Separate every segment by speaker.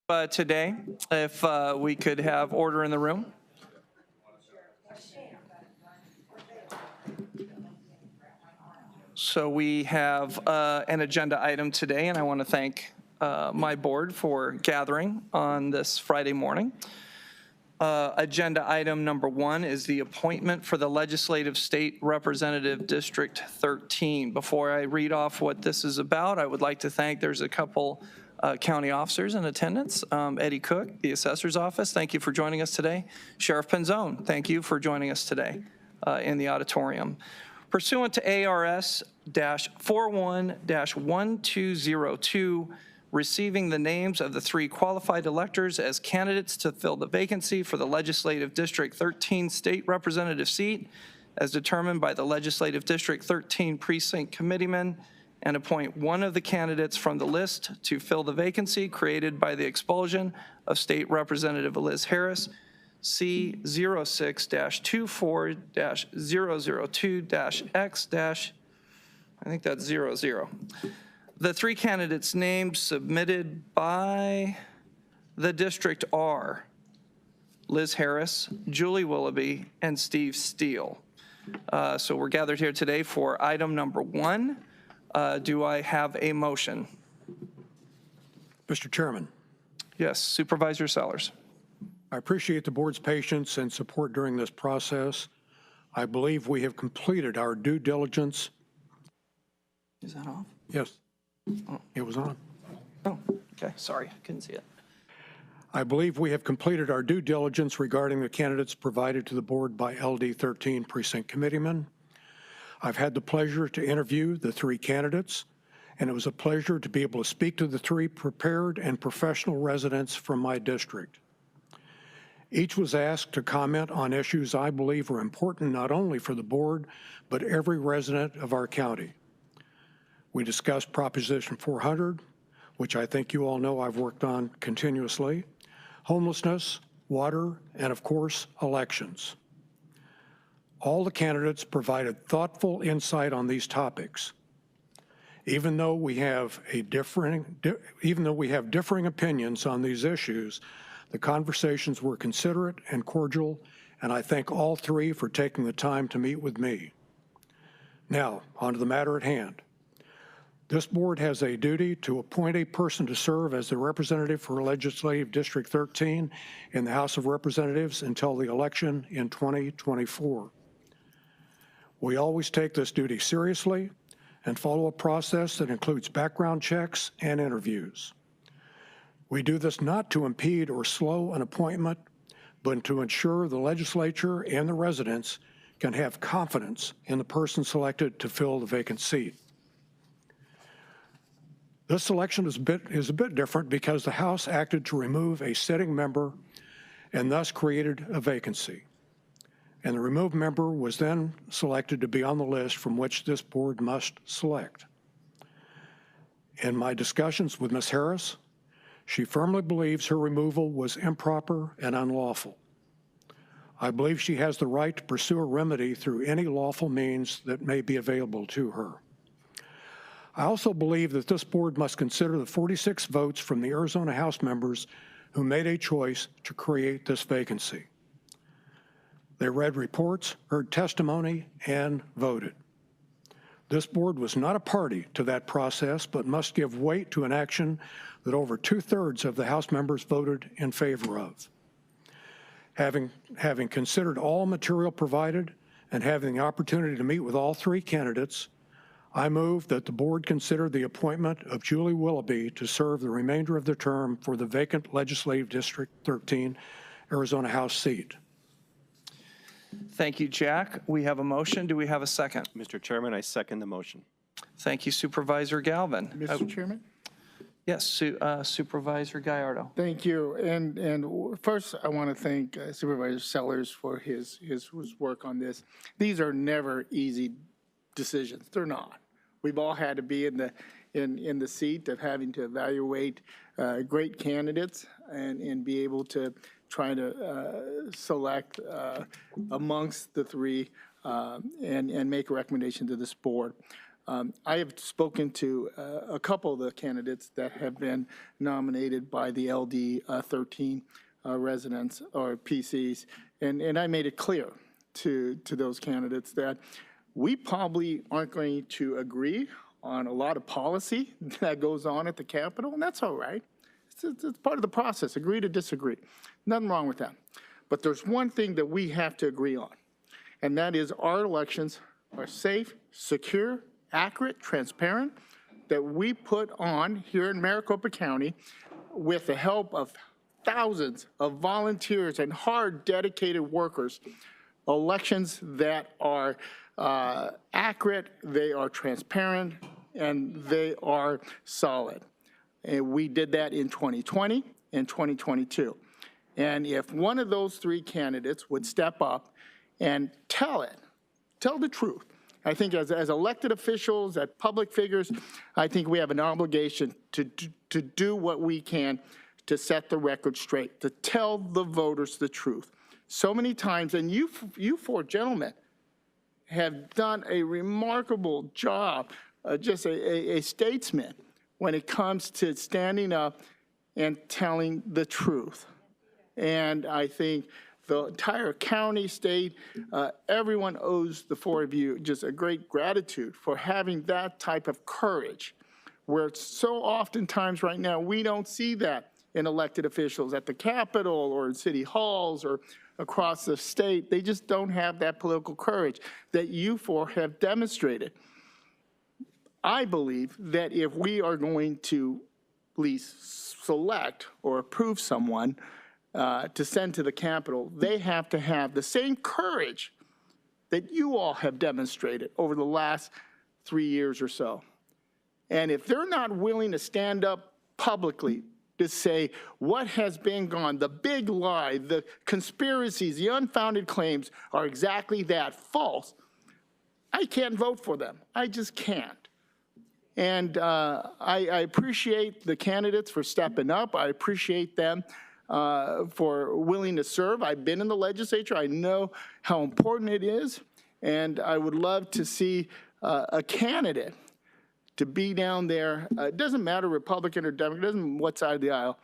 Speaker 1: Today, if we could have order in the room. So we have an agenda item today, and I want to thank my board for gathering on this Friday morning. Agenda item number 1 is the appointment for the Legislative State Representative District 13. Before I read off what this is about, I would like to thank, there's a couple county officers in attendance. Eddie Cook, the Assessor's Office, thank you for joining us today. Sheriff Penzone, thank you for joining us today in the auditorium. Pursuant to ARS-41-1202, receiving the names of the 3 qualified electors as candidates to fill the vacancy for the Legislative District 13 State Representative seat as determined by the Legislative District 13 Precinct Committeeman, and appoint one of the candidates from the list to fill the vacancy created by the expulsion of State Representative Liz Harris, C06-24-002-X- I think that's 00. The 3 candidates named submitted by the district are Liz Harris, Julie Willoughby, and Steve Steele. So we're gathered here today for item number 1. Do I have a motion?
Speaker 2: Mr. Chairman.
Speaker 1: Yes, Supervisor Sellers.
Speaker 2: I appreciate the board's patience and support during this process. I believe we have completed our due diligence.
Speaker 1: Is that off?
Speaker 2: Yes, it was on.
Speaker 1: Oh, okay, sorry, I couldn't see it.
Speaker 2: I believe we have completed our due diligence regarding the candidates provided to the board by LD 13 Precinct Committeeman. I've had the pleasure to interview the 3 candidates, and it was a pleasure to be able to speak to the 3 prepared and professional residents from my district. Each was asked to comment on issues I believe are important not only for the board, but every resident of our county. We discussed Proposition 400, which I think you all know I've worked on continuously, homelessness, water, and of course, elections. All the candidates provided thoughtful insight on these topics. Even though we have differing opinions on these issues, the conversations were considerate and cordial, and I thank all 3 for taking the time to meet with me. Now, on to the matter at hand. This board has a duty to appoint a person to serve as the representative for Legislative District 13 in the House of Representatives until the election in 2024. We always take this duty seriously and follow a process that includes background checks and interviews. We do this not to impede or slow an appointment, but to ensure the legislature and the residents can have confidence in the person selected to fill the vacant seat. This selection is a bit different because the House acted to remove a sitting member and thus created a vacancy. And the removed member was then selected to be on the list from which this board must select. In my discussions with Ms. Harris, she firmly believes her removal was improper and unlawful. I believe she has the right to pursue a remedy through any lawful means that may be available to her. I also believe that this board must consider the 46 votes from the Arizona House members who made a choice to create this vacancy. They read reports, heard testimony, and voted. This board was not a party to that process, but must give weight to an action that over 2/3 of the House members voted in favor of. Having considered all material provided and having the opportunity to meet with all 3 candidates, I move that the board consider the appointment of Julie Willoughby to serve the remainder of the term for the vacant Legislative District 13 Arizona House seat.
Speaker 1: Thank you, Jack. We have a motion. Do we have a second?
Speaker 3: Mr. Chairman, I second the motion.
Speaker 1: Thank you, Supervisor Galvin.
Speaker 4: Mr. Chairman?
Speaker 1: Yes, Supervisor Gallardo.
Speaker 4: Thank you. And first, I want to thank Supervisor Sellers for his work on this. These are never easy decisions. They're not. We've all had to be in the seat of having to evaluate great candidates and be able to try to select amongst the 3 and make a recommendation to this board. I have spoken to a couple of the candidates that have been nominated by the LD 13 residents or PCs, and I made it clear to those candidates that we probably aren't going to agree on a lot of policy that goes on at the Capitol, and that's all right. It's part of the process, agree to disagree. Nothing wrong with that. But there's one thing that we have to agree on, and that is our elections are safe, secure, accurate, transparent, that we put on here in Maricopa County with the help of thousands of volunteers and hard, dedicated workers, elections that are accurate, they are transparent, and they are solid. And we did that in 2020 and 2022. And if one of those three candidates would step up and tell the truth, I think as elected officials, as public figures, I think we have an obligation to do what we can to set the record straight, to tell the voters the truth. So many times, and you four gentlemen have done a remarkable job, just a statesman when it comes to standing up and telling the truth. And I think the entire county, state, everyone owes the four of you just a great gratitude for having that type of courage, where it's so oftentimes right now we don't see that in elected officials at the Capitol or in city halls or across the state. They just don't have that political courage that you four have demonstrated. I believe that if we are going to at least select or approve someone to send to the Capitol, they have to have the same courage that you all have demonstrated over the last 3 years or so. And if they're not willing to stand up publicly to say what has been gone, the big lie, the conspiracies, the unfounded claims are exactly that, false, I can't vote for them. I just can't. And I appreciate the candidates for stepping up. I appreciate them for willing to serve. I've been in the legislature. I know how important it is. And I would love to see a candidate to be down there. It doesn't matter Republican or Democrat, it doesn't matter what side of the aisle.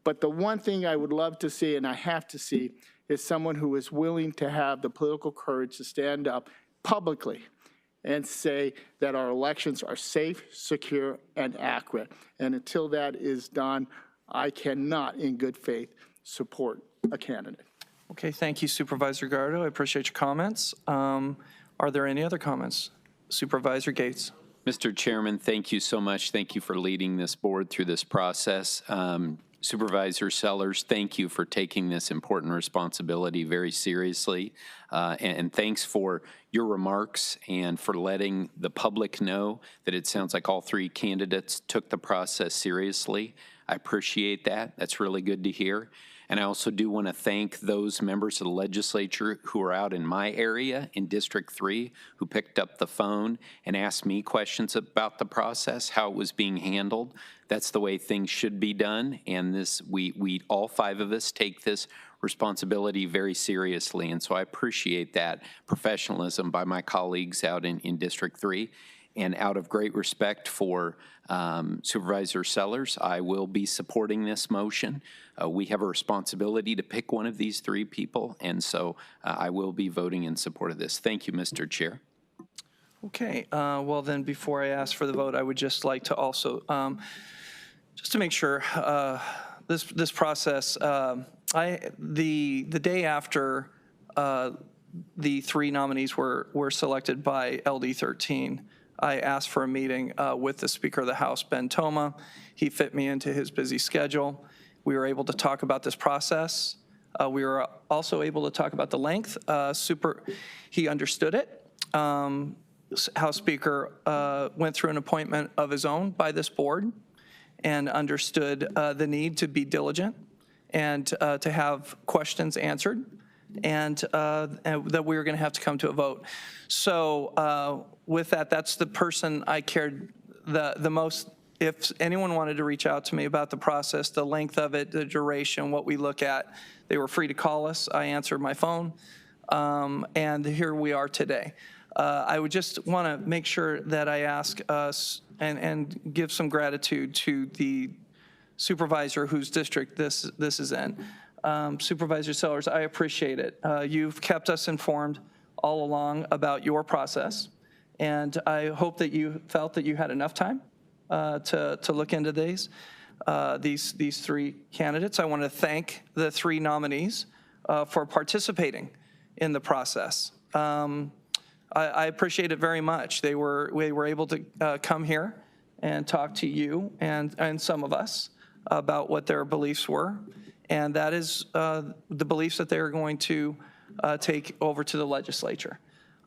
Speaker 4: But the one thing I would love to see, and I have to see, is someone who is willing to have the political courage to stand up publicly and say that our elections are safe, secure, and accurate. And until that is done, I cannot, in good faith, support a candidate.
Speaker 1: Okay, thank you, Supervisor Gardo. I appreciate your comments. Are there any other comments? Supervisor Gates.
Speaker 5: Mr. Chairman, thank you so much. Thank you for leading this board through this process. Supervisor Sellers, thank you for taking this important responsibility very seriously. And thanks for your remarks and for letting the public know that it sounds like all three candidates took the process seriously. I appreciate that. That's really good to hear. And I also do want to thank those members of the legislature who are out in my area in District 3 who picked up the phone and asked me questions about the process, how it was being handled. That's the way things should be done. And we all five of us take this responsibility very seriously. And so I appreciate that professionalism by my colleagues out in District 3. And out of great respect for Supervisor Sellers, I will be supporting this motion. We have a responsibility to pick one of these three people, and so I will be voting in support of this. Thank you, Mr. Chair.
Speaker 1: Okay, well then, before I ask for the vote, I would just like to also, just to make sure, this process, the day after the three nominees were selected by LD 13, I asked for a meeting with the Speaker of the House, Ben Toma. He fit me into his busy schedule. We were able to talk about this process. We were also able to talk about the length. He understood it. House Speaker went through an appointment of his own by this board and understood the need to be diligent and to have questions answered, and that we were going to have to come to a vote. So with that, that's the person I cared the most. If anyone wanted to reach out to me about the process, the length of it, the duration, what we look at, they were free to call us. I answered my phone, and here we are today. I would just want to make sure that I ask us and give some gratitude to the supervisor whose district this is in. Supervisor Sellers, I appreciate it. You've kept us informed all along about your process, and I hope that you felt that you had enough time to look into these three candidates. I want to thank the three nominees for participating in the process. I appreciate it very much. We were able to come here and talk to you and some of us about what their beliefs were, and that is the beliefs that they're going to take over to the legislature.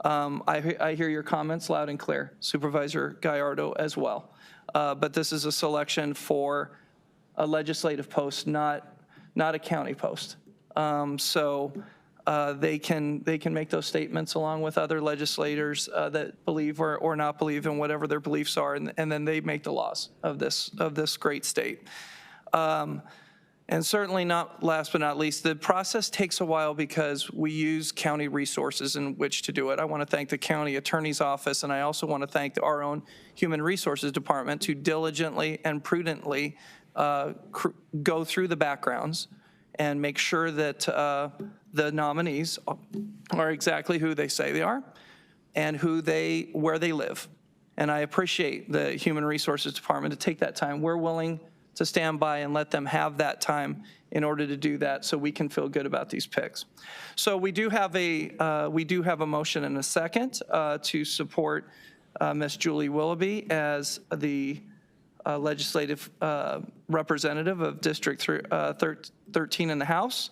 Speaker 1: I hear your comments loud and clear, Supervisor Gallardo as well. But this is a selection for a legislative post, not a county post. So they can make those statements along with other legislators that believe or not believe in whatever their beliefs are, and then they make the laws of this great state. And certainly not last but not least, the process takes a while because we use county resources in which to do it. I want to thank the county attorney's office, and I also want to thank our own human resources department to diligently and prudently go through the backgrounds and make sure that the nominees are exactly who they say they are and where they live. And I appreciate the human resources department to take that time. We're willing to stand by and let them have that time in order to do that so we can feel good about these picks. So we do have a motion and a second to support Ms. Julie Willoughby as the legislative representative of District 13 in the House.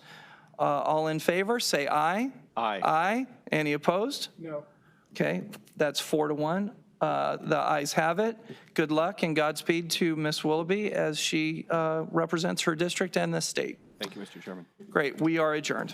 Speaker 1: All in favor, say aye.
Speaker 3: Aye.
Speaker 1: Aye. Any opposed?
Speaker 4: No.
Speaker 1: Okay, that's 4-1. The ayes have it. Good luck and Godspeed to Ms. Willoughby as she represents her district and the state.
Speaker 3: Thank you, Mr. Chairman.
Speaker 1: Great, we are adjourned.